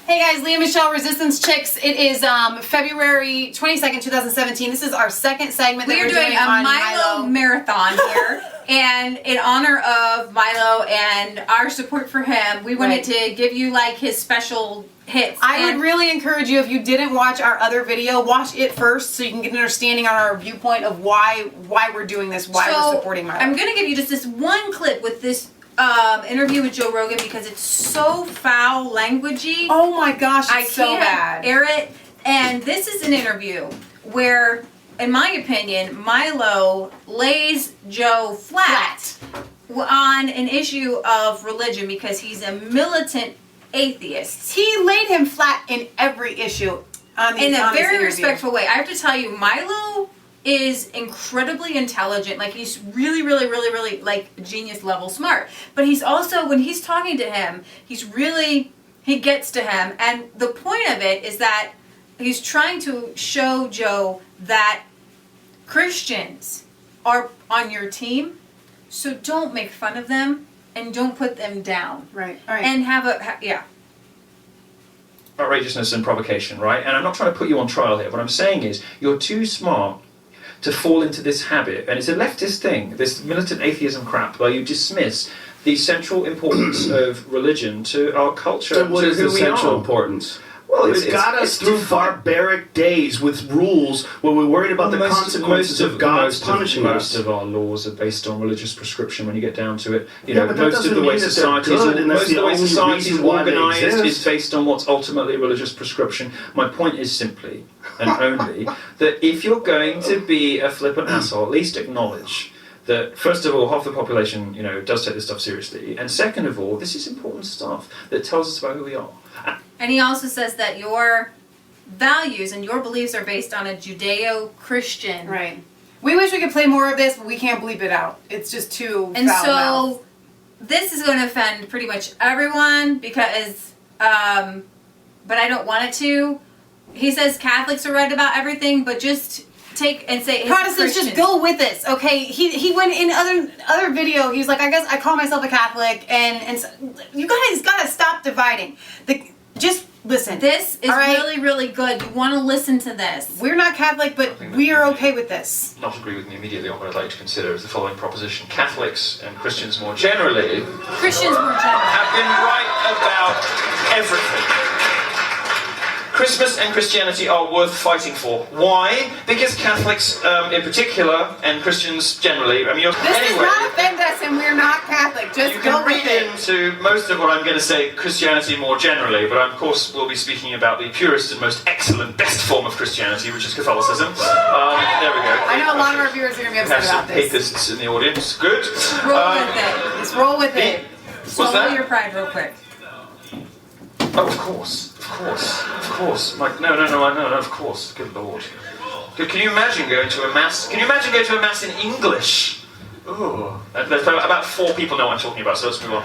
Hey guys, Leah Michelle, Resistance Chicks. It is February 22nd, 2017. This is our second segment that we're doing a on Milo marathon here. And in honor of Milo and our support for him, we wanted to give you like his special hits. I would really encourage you, if you didn't watch our other video, watch it first so you can get an understanding on our viewpoint of why we're doing this, why we're supporting Milo. I'm going to give you just this one clip with this interview with Joe Rogan because it's so foul languagey. Oh my gosh, I it's so bad. can't air it. And this is an interview where, in my opinion, Milo lays Joe flat on an issue of religion because he's a militant atheist. He laid him flat in every issue in a very respectful way. I have to tell you, Milo is incredibly intelligent. Like, he's really like genius level smart. But he's also, when he's talking to him, he gets to him. And the point of it is that he's trying to show Joe that Christians are on your team, so don't make fun of them and don't put them down. Right. All right. And outrageousness and provocation, right? And I'm not trying to put you on trial here. What I'm saying is you're too smart to fall into this habit, and it's a leftist thing, this militant atheism crap, where you dismiss the central importance of religion to our culture. So what is the central importance? Well, it's got us through barbaric days with rules where we're worried about the consequences of God's punishing us. Most of our laws are based on religious prescription when you get down to it. You Yeah, know, but most of the way society is organised is based on what's ultimately religious prescription. My point is simply and only that if you're going to be a flippant asshole, at least acknowledge that, first of all, half the population, you know, does take this stuff seriously, and second of all, this is important stuff that tells us about who we are. And he also says that your values and your beliefs are based on a Judeo-Christian. Right. We wish we could play more of this, but we can't bleep it out. It's just too And foul so mouth. this is going to offend pretty much everyone because, but I don't want it to. He says Catholics are right about everything, but just take and say Protestants, just go with this, okay? He went in other video. He was like, I guess I call myself a Catholic, and so, you guys gotta stop dividing. Just listen. This is really good. You want to listen to this. We're not Catholic, but we are okay with this. Not agree with me immediately on what I'd like to consider is the following proposition. Catholics and Christians more generally have been right about everything. Christmas and Christianity are worth fighting for. Why? Because Catholics in particular, and Christians generally, I mean, this does not offend us, and we're not Catholic. Just you go can read with it. into most of what I'm going to say Christianity more generally, but of course we'll be speaking about the purest and most excellent, best form of Christianity, which is Catholicism. There we go. I know a lot of our viewers are going to be upset about this. Papists in the audience. Good. Roll with it. Let's roll with it. Swallow your pride real quick. Oh, of course. Like, no, of course. Good Lord. Can you imagine going to a mass? Can you imagine going to a mass in English? Oh, about 4 people know what I'm talking about, so let's move on.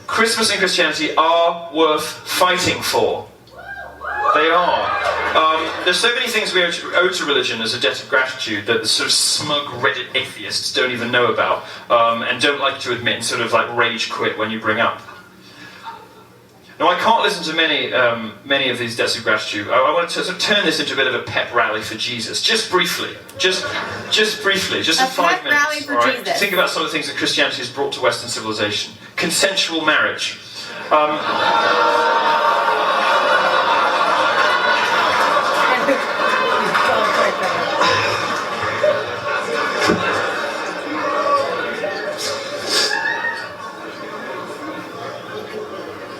Christmas and Christianity are worth fighting for. They are. There's so many things we owe to religion as a debt of gratitude that the sort of smug Reddit atheists don't even know about, and don't like to admit and sort of like rage quit when you bring up. Now, I can't listen to many of these debts of gratitude. I want to sort of turn this into a bit of a pep rally for Jesus, just briefly, just briefly, just in 5 minutes. Rally for Jesus. Think about some of the things that Christianity has brought to Western civilization. Consensual marriage.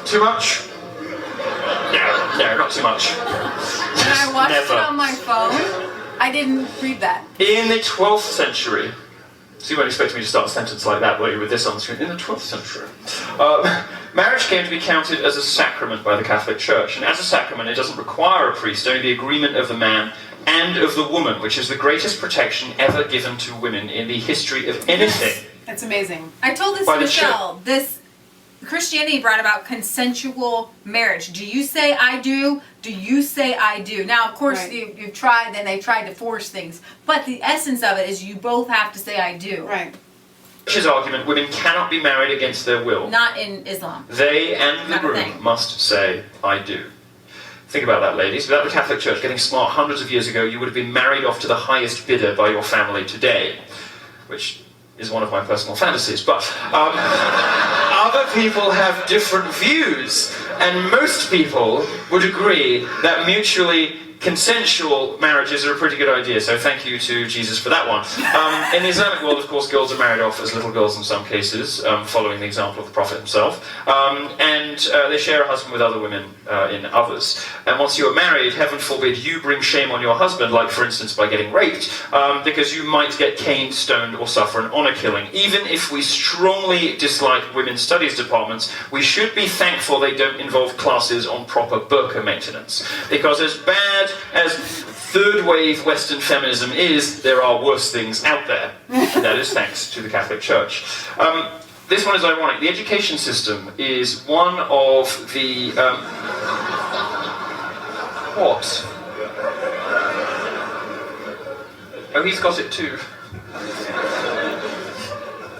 Too much? No, not too much. When I watched it on my phone, I didn't read that. In the 12th century, so you won't expect me to start a sentence like that, were you, with this on the screen? In the 12th century, marriage came to be counted as a sacrament by the Catholic Church, and as a sacrament it doesn't require a priest, only the agreement of the man and of the woman, which is the greatest protection ever given to women in the history of anything. That's amazing. I told this to Michelle. Christianity brought about consensual marriage. Do you say I do? Do you say I do? Now, of course, you've tried, and they tried to force things. But the essence of it is you both have to say I do. Right. Church's argument, women cannot be married against their will. Not in Islam. They and the Not a groom thing. must say, I do. Think about that, ladies. Without the Catholic Church getting smart hundreds of years ago, you would have been married off to the highest bidder by your family today, which is one of my personal fantasies. But other people have different views, and most people would agree that mutually consensual marriages are a pretty good idea, so thank you to Jesus for that one. In the Islamic world, of course, girls are married off as little girls in some cases, following the example of the Prophet himself, and they share a husband with other women in others. And once you are married, heaven forbid you bring shame on your husband, like for instance by getting raped, because you might get caned, stoned, or suffer an honour killing. Even if we strongly dislike women's studies departments, we should be thankful they don't involve classes on proper burqa maintenance, because as bad as third wave Western feminism is, there are worse things out there. And that is thanks to the Catholic Church. This one is ironic. The education system is one of the... what? Oh, he's got it too.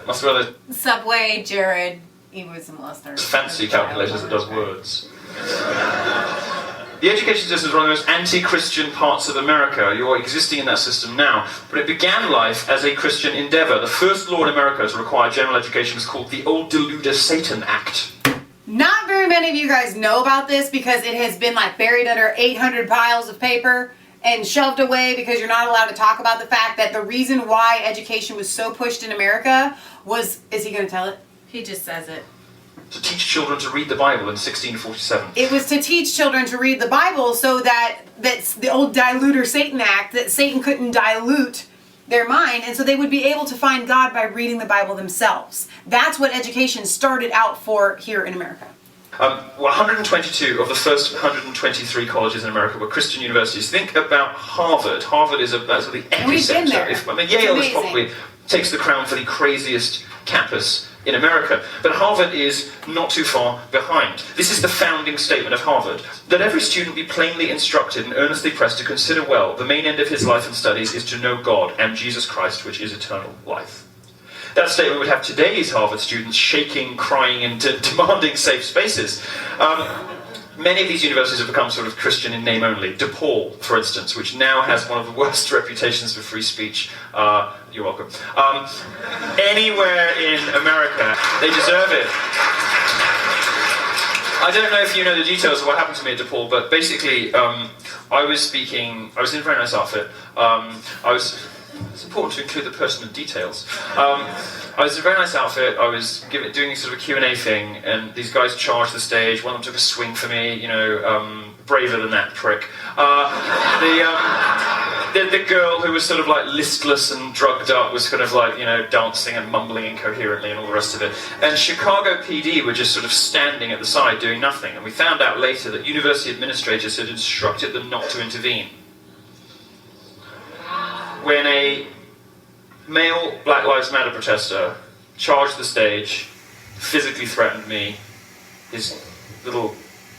Must have realised. Subway, Jared, he was a molester. Fancy calculators that does words. The education system is one of the most anti-Christian parts of America. You're existing in that system now. But it began life as a Christian endeavour. The first law in America to require general education was called the Old Deluder Satan Act. Not very many of you guys know about this because it has been like buried under 800 piles of paper and shoved away because you're not allowed to talk about the fact that the reason why education was so pushed in America was... Is he going to tell it? He just says it. To teach children to read the Bible in 1647. It was to teach children to read the Bible so that's the old diluter Satan Act, that Satan couldn't dilute their mind, and so they would be able to find God by reading the Bible themselves. That's what education started out for here in America. 122 of the first 123 colleges in America were Christian universities. Think about Harvard. Harvard is that's the epicenter. We've been there. Yale is probably takes the crown for the craziest campus in America, but Harvard is not too far behind. This is the founding statement of Harvard, that every student be plainly instructed and earnestly pressed to consider well the main end of his life and studies is to know God and Jesus Christ, which is eternal life. That statement would have today's Harvard students shaking, crying, and demanding safe spaces. Many of these universities have become sort of Christian in name only. DePaul, for instance, which now has one of the worst reputations for free speech. You're welcome. Anywhere in America, they deserve it. I don't know if you know the details of what happened to me at DePaul, but basically, I was in a very nice outfit. It's important to include the personal details. I was in a very nice outfit. I was doing sort of a Q&A thing, and these guys charged the stage. One of them took a swing for me, braver than that prick. The girl who was sort of like listless and drugged up was kind of like, dancing and mumbling incoherently and all the rest of it. And Chicago PD were just sort of standing at the side doing nothing. And we found out later that university administrators had instructed them not to intervene. When a male Black Lives Matter protester charged the stage, physically threatened me, his little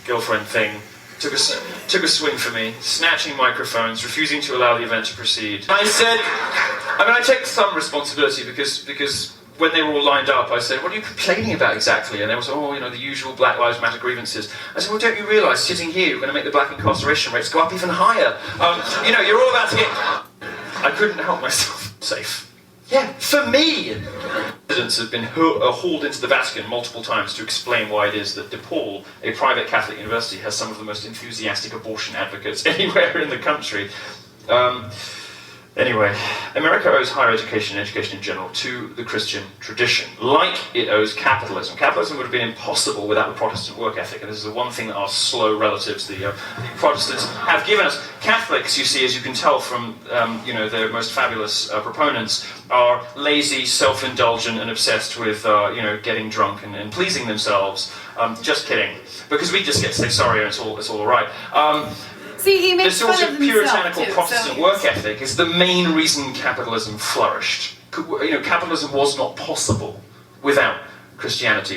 girlfriend thing, took a swing for me, snatching microphones, refusing to allow the event to proceed. I said, I take some responsibility because when they were all lined up, I said, what are you complaining about exactly? And they were saying, the usual Black Lives Matter grievances. I said, well, don't you realise, sitting here, you're going to make the black incarceration rates go up even higher. You're all about to get... I couldn't help myself. Safe. Yeah, for me! Residents have been hauled into the Vatican multiple times to explain why it is that DePaul, a private Catholic university, has some of the most enthusiastic abortion advocates anywhere in the country. Anyway, America owes higher education and education in general to the Christian tradition, like it owes capitalism. Capitalism would have been impossible without the Protestant work ethic, and this is the one thing that our slow relatives, the Protestants, have given us. Catholics, you see, as you can tell from their most fabulous proponents, are lazy, self-indulgent, and obsessed with getting drunk and pleasing themselves. Just kidding, because we just get to say sorry and it's all right. See, he makes this sort fun of of himself puritanical too, Protestant work ethic is the main reason capitalism flourished. Capitalism was not possible without Christianity.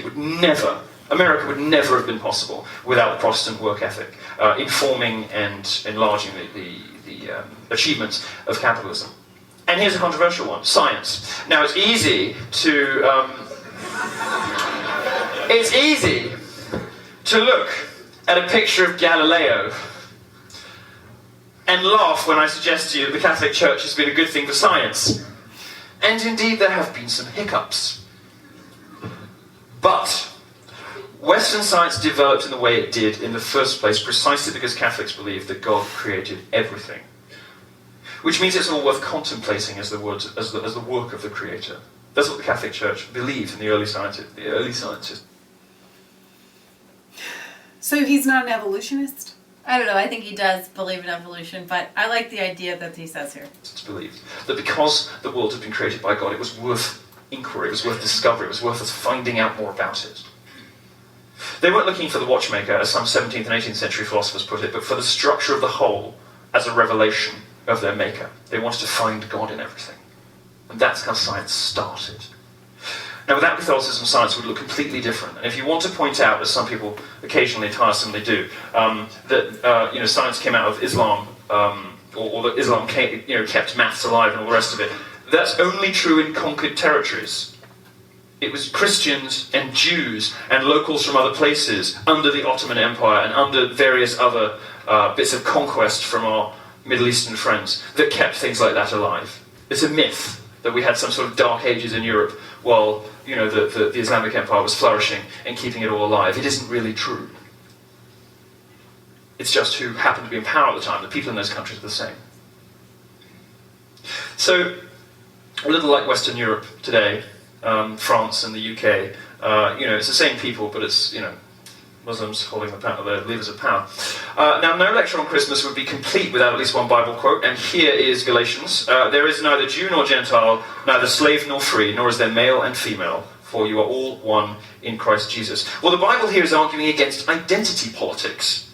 America would never have been possible without the Protestant work ethic, informing and enlarging the achievements of capitalism. And here's a controversial one, science. Now it's easy to look at a picture of Galileo and laugh when I suggest to you that the Catholic Church has been a good thing for science. And indeed there have been some hiccups. But Western science developed in the way it did in the first place precisely because Catholics believed that God created everything. Which means it's all worth contemplating as the work of the Creator. That's what the Catholic Church believed in the early scientists. So he's not an evolutionist? I don't know, I think he does believe in evolution, but I like the idea that he says here. It's believed that because the world had been created by God, it was worth inquiry, it was worth discovery, it was worth us finding out more about it. They weren't looking for the watchmaker, as some 17th and 18th century philosophers put it, but for the structure of the whole as a revelation of their maker. They wanted to find God in everything. And that's how science started. Now, without Catholicism, science would look completely different. And if you want to point out, as some people occasionally tiresomely do, that science came out of Islam, or that Islam kept maths alive and all the rest of it, that's only true in conquered territories. It was Christians and Jews and locals from other places under the Ottoman Empire and under various other bits of conquest from our Middle Eastern friends that kept things like that alive. It's a myth that we had some sort of dark ages in Europe while the Islamic Empire was flourishing and keeping it all alive. It isn't really true. It's just who happened to be in power at the time. The people in those countries are the same. So, a little like Western Europe today, France and the UK, it's the same people, but it's, Muslims holding the levers of power. Now, no lecture on Christmas would be complete without at least one Bible quote, and here is Galatians. There is neither Jew nor Gentile, neither slave nor free, nor is there male and female, for you are all one in Christ Jesus. Well, the Bible here is arguing against identity politics.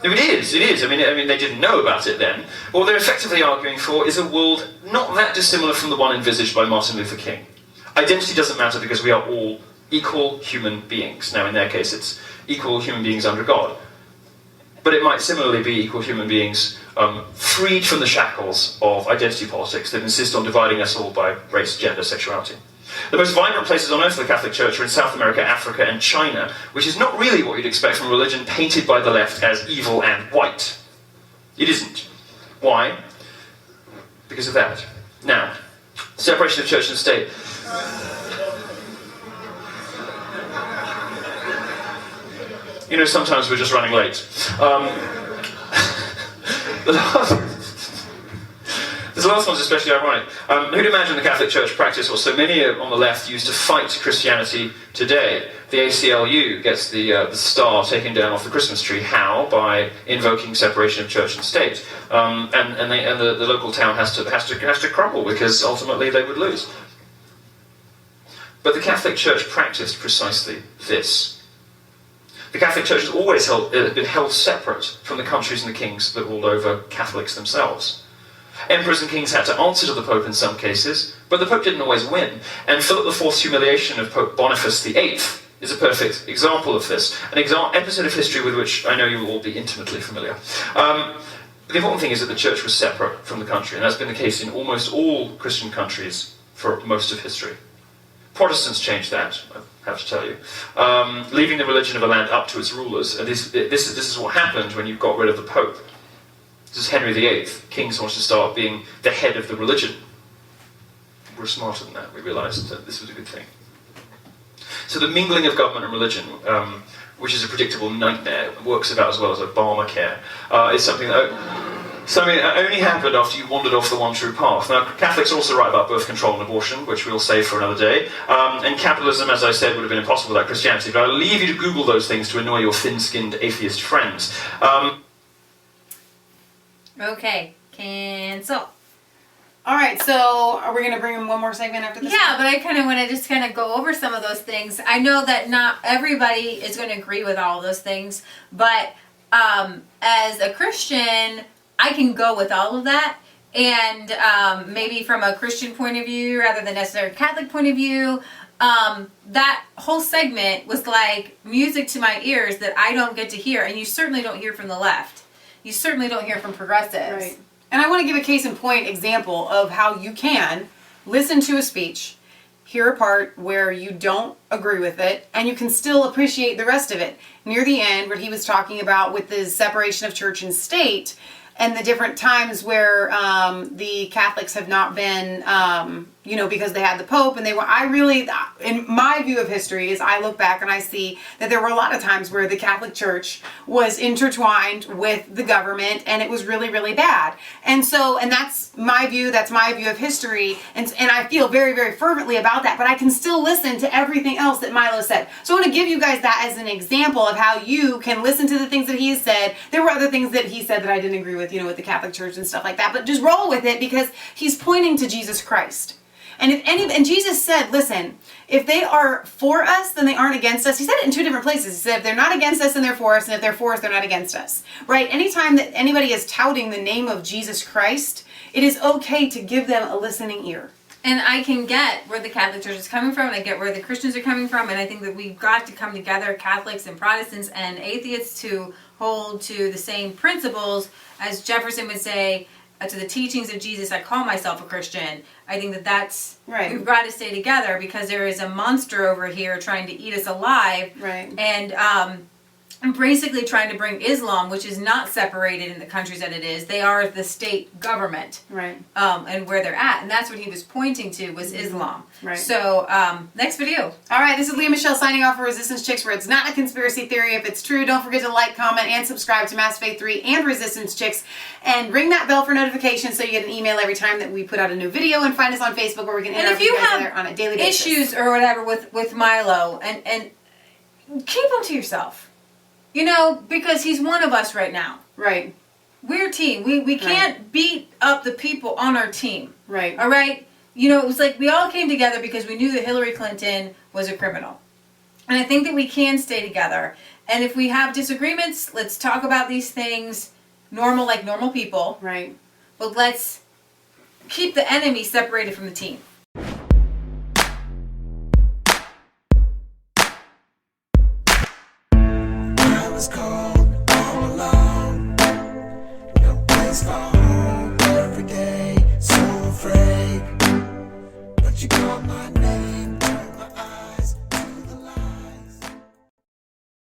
No, it is. I mean, they didn't know about it then. What they're effectively arguing for is a world not that dissimilar from the one envisaged by Martin Luther King. Identity doesn't matter because we are all equal human beings. Now, in their case, it's equal human beings under God. But it might similarly be equal human beings freed from the shackles of identity politics that insist on dividing us all by race, gender, sexuality. The most vibrant places on earth for the Catholic Church are in South America, Africa, and China, which is not really what you'd expect from a religion painted by the left as evil and white. It isn't. Why? Because of that. Now, separation of church and state. Sometimes we're just running late. This last one's especially ironic. Who'd imagine the Catholic Church practice what so many on the left used to fight Christianity today? The ACLU gets the star taken down off the Christmas tree. How? By invoking separation of church and state. And the local town has to crumble because ultimately they would lose. But the Catholic Church practiced precisely this. The Catholic Church has always been held separate from the countries and the kings that ruled over Catholics themselves. Emperors and kings had to answer to the Pope in some cases, but the Pope didn't always win. And Philip IV's humiliation of Pope Boniface VIII is a perfect example of this. An episode of history with which I know you will all be intimately familiar. The important thing is that the Church was separate from the country, and that's been the case in almost all Christian countries for most of history. Protestants changed that, I have to tell you. Leaving the religion of a land up to its rulers. And this is what happened when you got rid of the Pope. This is Henry VIII. Kings wanted to start being the head of the religion. We're smarter than that. We realised that this was a good thing. So the mingling of government and religion, which is a predictable nightmare, works about as well as Obamacare, is something that only happened after you wandered off the one true path. Now, Catholics are also right about birth control and abortion, which we'll save for another day. And capitalism, as I said, would have been impossible without Christianity. But I'll leave you to Google those things to annoy your thin-skinned atheist friends. Okay, cancel. All right, so are we going to bring in one more segment after this? Yeah, but I kind of want to just kind of go over some of those things. I know that not everybody is going to agree with all of those things, but as a Christian, I can go with all of that, and maybe from a Christian point of view rather than necessarily a Catholic point of view, that whole segment was like music to my ears that I don't get to hear, and you certainly don't hear from the left. You certainly don't hear from progressives. Right. And I want to give a case in point example of how you can listen to a speech, hear a part where you don't agree with it, and you can still appreciate the rest of it. Near the end, where he was talking about with the separation of church and state, and the different times where the Catholics have not been, because they had the Pope, and in my view of history, is I look back and I see that there were a lot of times where the Catholic Church was intertwined with the government, and it was really, really bad. And that's my view of history, and I feel very, very fervently about that, but I can still listen to everything else that Milo said. So I want to give you guys that as an example of how you can listen to the things that he has said. There were other things that he said that I didn't agree with, with the Catholic Church and stuff like that, but just roll with it because he's pointing to Jesus Christ. And Jesus said, listen, if they are for us, then they aren't against us. He said it in two different places. He said, if they're not against us, then they're for us. And if they're for us, they're not against us. Right? Anytime that anybody is touting the name of Jesus Christ, it is okay to give them a listening ear. And I can get where the Catholic Church is coming from, and I get where the Christians are coming from, and I think that we've got to come together, Catholics and Protestants and atheists, to hold to the same principles. As Jefferson would say, to the teachings of Jesus, I call myself a Christian. I think that's right. We've got to stay together because there is a monster over here trying to eat us alive. Right. And basically trying to bring Islam, which is not separated in the countries that it is. They are the state government. Right. And where they're at. And that's what he was pointing to was Islam. Right. So, next video. All right, this is Leah Michelle signing off for Resistance Chicks, where it's not a conspiracy theory. If it's true, don't forget to like, comment, and subscribe to Mass Faith 3 and Resistance Chicks. And ring that bell for notifications so you get an email every time that we put out a new video. And find us on Facebook where we can interact with you guys there on a daily basis. Issues or whatever with Milo, and keep them to yourself. Because he's one of us right now. Right. We're a team. We can't beat up the people on our team. Right. All right? It was like we all came together because we knew that Hillary Clinton was a criminal. And I think that we can stay together. And if we have disagreements, let's talk about these things like normal people. Right. But let's keep the enemy separated from the team. I was cold.